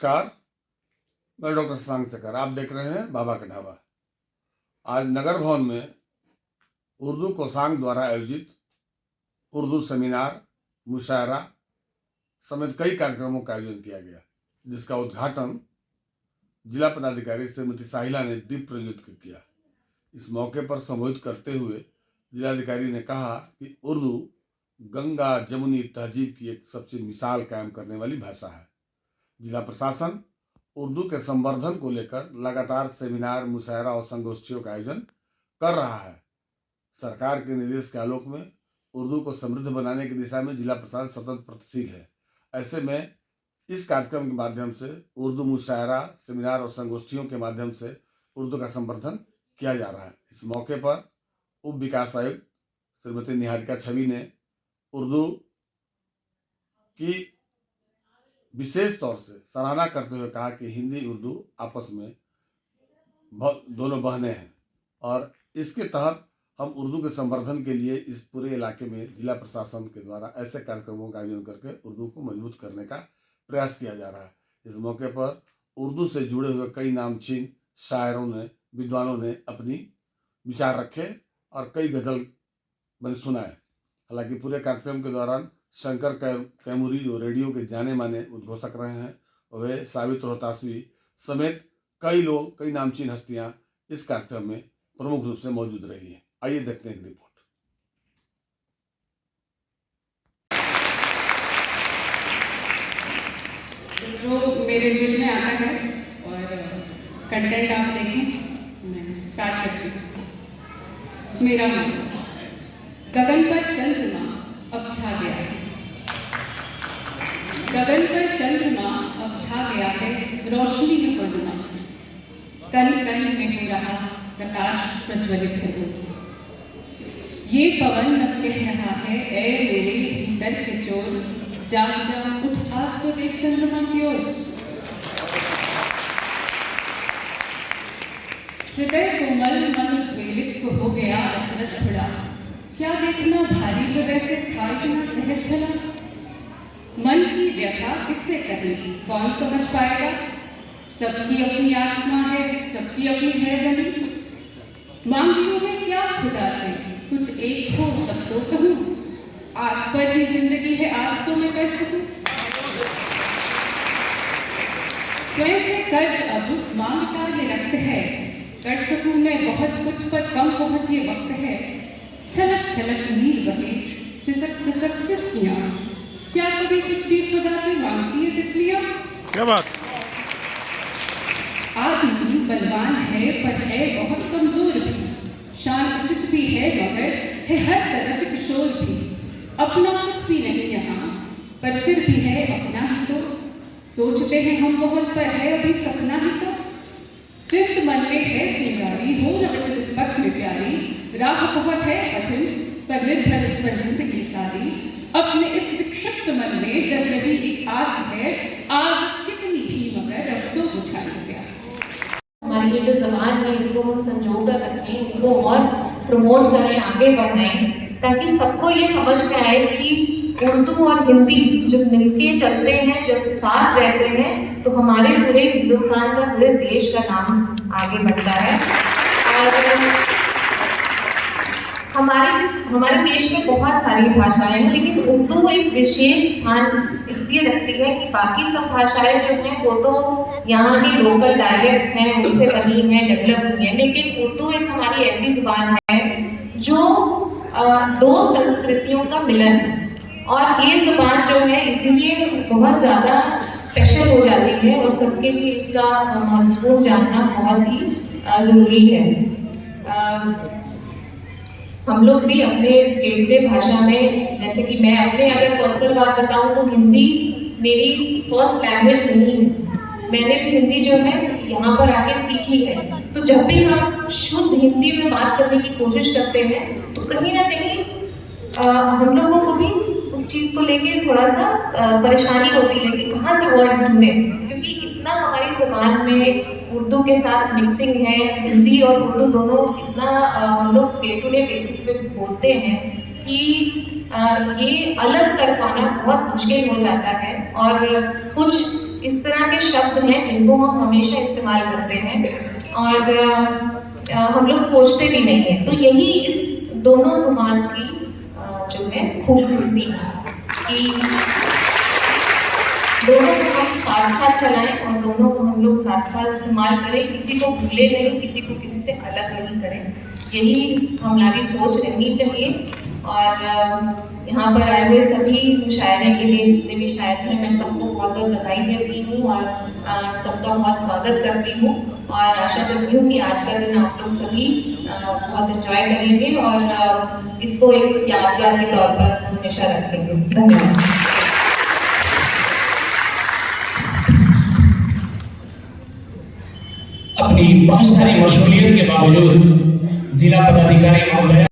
नमस्कार, मैं डॉक्टर शशांक चकर। आप देख रहे हैं बाबा का ढाबा। आज नगर भवन में उर्दू कोषांग द्वारा आयोजित उर्दू सेमिनार, मुशायरा समेत कई कार्यक्रमों का आयोजन किया गया, जिसका उद्घाटन जिला पदाधिकारी श्रीमती साहिला ने दीप प्रज्वलित किया। इस मौके पर संबोधित करते हुए जिलाधिकारी ने कहा कि उर्दू गंगा जमुनी तहजीब की एक सबसे मिसाल कायम करने वाली भाषा है। जिला प्रशासन उर्दू के संवर्धन को लेकर लगातार सेमिनार, मुशायरा और संगोष्ठियों का आयोजन कर रहा है। सरकार के निर्देश के आलोक में उर्दू को समृद्ध बनाने की दिशा में जिला प्रशासन सतत प्रयत्नशील है। ऐसे में इस कार्यक्रम के माध्यम से उर्दू मुशायरा, सेमिनार और संगोष्ठियों के माध्यम से उर्दू का संवर्धन किया जा रहा है। इस मौके पर उप विकास आयुक्त श्रीमती निहारिका छवि ने उर्दू की विशेष तौर से सराहना करते हुए कहा कि हिंदी उर्दू आपस में दोनों बहनें हैं और इसके तहत हम उर्दू के संवर्धन के लिए इस पूरे इलाके में जिला प्रशासन के द्वारा ऐसे कार्यक्रमों का आयोजन करके उर्दू को मजबूत करने का प्रयास किया जा रहा है। इस मौके पर उर्दू से जुड़े हुए कई नामचीन शायरों ने, विद्वानों ने अपनी विचार रखे और कई गजल मैंने सुनाए। हालांकि पूरे कार्यक्रम के दौरान शंकर कैमूरी, जो रेडियो के जाने माने उद्घोषक रहे हैं, वे साबित रोहतासवी समेत कई लोग, कई नामचीन हस्तियां इस कार्यक्रम में प्रमुख रूप से मौजूद रही हैं। आइए देखते हैं एक रिपोर्ट। जो मेरे दिल में आता है और कंटेंट आप देखें, मैं स्टार्ट करती हूँ। मेरा मन गगन पर चंद्रमा अब छा गया है, गगन पर चंद्रमा अब छा गया है, रोशनी में पूर्णिमा, कण कण में हो रहा प्रकाश प्रज्वलित है। ये पवन अब कह रहा है, ऐ मेरे भीतर के चोर, जाग जाग उठ, आज तो देख चंद्रमा की ओर। हृदय कोमल मन द्वेलित को हो गया अचरज थोड़ा, क्या देखना भारी तो वैसे था इतना सहज भला। मन की व्यथा किससे कही, कौन समझ पाएगा, सबकी अपनी आसमां है, सबकी अपनी है जमीन। मांगती मैं क्या खुदा से, कुछ एक हो तब तो कहूँ, आस पर ही जिंदगी है, आज तो मैं कर सकूं। स्वयं से कर्ज अब मांगता ये रक्त है, कर सकूं मैं बहुत कुछ पर कम बहुत ये वक्त है। छलक छलक नीर बहे, सिसक सिसक सिसकियां, क्या कभी कुछ भी खुदा से मांगती है तितलियां। क्या बात। आदमी बलवान है पर है बहुत कमजोर भी, शान उचित भी है मगर है हर तरफ एक शोर भी। अपना कुछ भी नहीं यहाँ पर फिर भी है अपना ही तो, सोचते हैं हम बहुत पर है अभी सपना ही तो। चिंत मन में है चिंगारी, हो न बचत पथ में प्यारी, राह बहुत है कठिन पर निर्भर इस पर जिंदगी सारी। अपने इस विक्षिप्त मन में जल रही एक आस है, आग कितनी भी मगर अब तो बुझाई प्यास। हमारी ये जो ज़बान है इसको हम संजो कर रखें, इसको और प्रमोट करें, आगे बढ़ाएं, ताकि सबको ये समझ में आए कि उर्दू और हिंदी जब मिलके चलते हैं, जब साथ रहते हैं, तो हमारे पूरे हिंदुस्तान का, पूरे देश का नाम आगे बढ़ता है। और हमारे देश में बहुत सारी भाषाएं हैं, लेकिन उर्दू एक विशेष स्थान इसलिए रखती है कि बाकी सब भाषाएं जो हैं वो तो यहाँ की लोकल डायलेक्ट्स हैं, उनसे बनी हैं, डेवलप हुई हैं, लेकिन उर्दू एक हमारी ऐसी ज़ुबान है जो दो संस्कृतियों का मिलन है। और ये ज़ुबान जो है इसीलिए बहुत ज़्यादा स्पेशल हो जाती है और सबके लिए इसका महत्वपूर्ण जानना बहुत ही ज़रूरी है। हम लोग भी अपने देवते भाषा में, जैसे कि मैं अपने अगर पर्सनल बात बताऊं तो हिंदी मेरी फर्स्ट लैंग्वेज नहीं है, मैंने भी हिंदी जो है यहाँ पर आके सीखी है। तो जब भी हम शुद्ध हिंदी में बात करने की कोशिश करते हैं तो कहीं ना कहीं हम लोगों को भी उस चीज़ को लेके थोड़ा सा परेशानी होती है कि कहाँ से वर्ड्स ढूंढें, क्योंकि इतना हमारी ज़बान में उर्दू के साथ मिक्सिंग है, हिंदी और उर्दू दोनों इतना हम लोग डे टू डे बेसिस पे बोलते हैं कि ये अलग कर पाना बहुत मुश्किल हो जाता है। और कुछ इस तरह के शब्द हैं जिनको हम हमेशा इस्तेमाल करते हैं और हम लोग सोचते भी नहीं हैं। तो यही इस दोनों जुबान की जो है खूबसूरती है कि दोनों को हम साथ साथ चलाएं और दोनों को हम लोग साथ साथ इस्तेमाल करें, किसी को भूले नहीं, किसी को किसी से अलग नहीं करें। यही हमारी सोच रहनी चाहिए। और यहाँ पर आए हुए सभी मुशायरे के लिए जितने भी शायर हैं, मैं सबको बहुत बहुत बधाई देती हूँ और सबका बहुत स्वागत करती हूँ और आशा करती हूँ कि आज का दिन आप लोग सभी बहुत एंजॉय करेंगे और इसको एक यादगार के तौर पर हमेशा रखेंगे। धन्यवाद। अपनी बहुत सारी मशगूलियत के बावजूद जिला पदाधिकारी महोदय